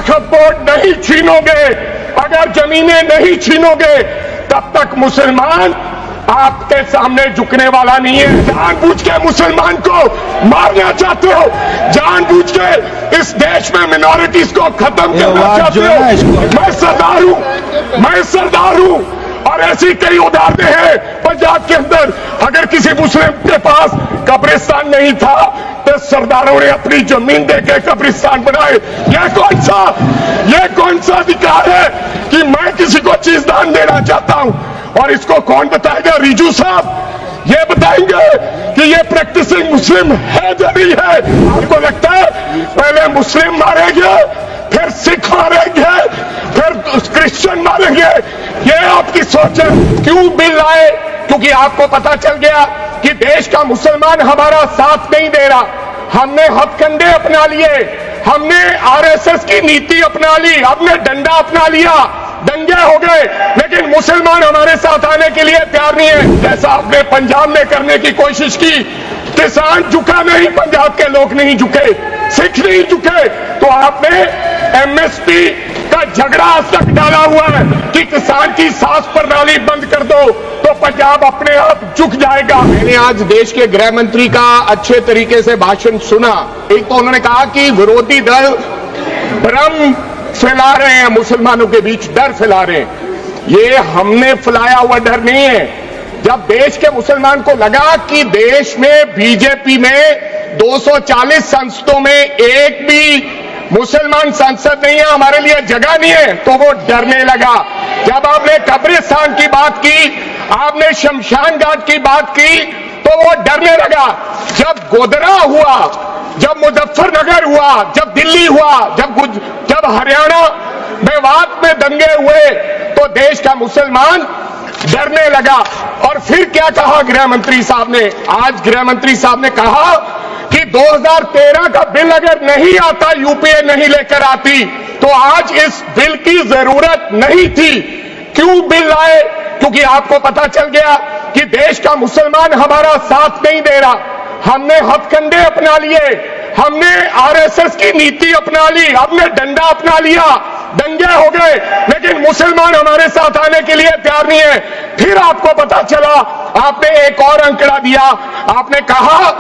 वक्फ board नहीं छीनोगे, अगर जमीनें नहीं छीनोगे, तब तक मुसलमान आपके सामने झुकने वाला नहीं है। जानबूझ के मुसलमान को मारना चाहते हो, जानबूझ के इस देश में मिनॉरिटीज को खत्म करना चाहते हो। मैं सरदार हूं और ऐसी कई उदाहरणें हैं पंजाब के अंदर। अगर किसी मुस्लिम के पास कब्रिस्तान नहीं था तो सरदारों ने अपनी जमीन देके कब्रिस्तान बनाए। यह कौन सा अधिकार है कि मैं किसी को चीज दान देना चाहता हूं? और इसको कौन बताएगा? रिजू साहब ये बताएंगे कि ये प्रैक्टिसिंग मुस्लिम है या नहीं है। आपको लगता है पहले मुस्लिम मारेंगे, फिर सिख मारेंगे, फिर क्रिश्चियन मारेंगे? ये आपकी सोच है। क्यों बिल लाए? क्योंकि आपको पता चल गया कि देश का मुसलमान हमारा साथ नहीं दे रहा। हमने हथकंडे अपना लिए, हमने आरएसएस की नीति अपना ली, हमने डंडा अपना लिया, दंगे हो गए, लेकिन मुसलमान हमारे साथ आने के लिए तैयार नहीं है। जैसा आपने पंजाब में करने की कोशिश की, किसान झुका नहीं, पंजाब के लोग नहीं झुके, सिख नहीं झुके, तो आपने एमएसपी का झगड़ा आज तक डाला हुआ है कि किसान की साख प्रणाली बंद कर दो तो पंजाब अपने आप झुक जाएगा। मैंने आज देश के गृह मंत्री का अच्छे तरीके से भाषण सुना। एक तो उन्होंने कहा कि विरोधी दल भ्रम फैला रहे हैं, मुसलमानों के बीच डर फैला रहे हैं। ये हमने फैलाया हुआ डर नहीं है। जब देश के मुसलमान को लगा कि देश में बीजेपी में 240 संसदों में एक भी मुसलमान सांसद नहीं है, हमारे लिए जगह नहीं है, तो वो डरने लगा। जब आपने कब्रिस्तान की बात की, आपने शमशान घाट की बात की, तो वो डरने लगा। जब गोधरा हुआ, जब मुजफ्फरनगर हुआ, जब दिल्ली हुआ, जब हरियाणा मेवात में दंगे हुए, तो देश का मुसलमान डरने लगा। और फिर क्या कहा गृह मंत्री साहब ने? आज गृह मंत्री साहब ने कहा कि 2013 का बिल अगर नहीं आता, यूपीए नहीं लेकर आती, तो आज इस बिल की जरूरत नहीं थी। क्यों बिल लाए? क्योंकि आपको पता चल गया कि देश का मुसलमान हमारा साथ नहीं दे रहा। हमने हथकंडे अपना लिए, हमने आरएसएस की नीति अपना ली, हमने डंडा अपना लिया, दंगे हो गए, लेकिन मुसलमान हमारे साथ आने के लिए तैयार नहीं है। फिर आपको पता चला, आपने एक और अंकड़ा दिया, आपने कहा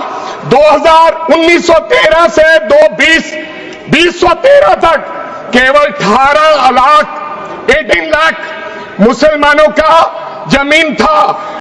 1913 से 2013 तक केवल 18 लाख मुसलमानों का जमीन था।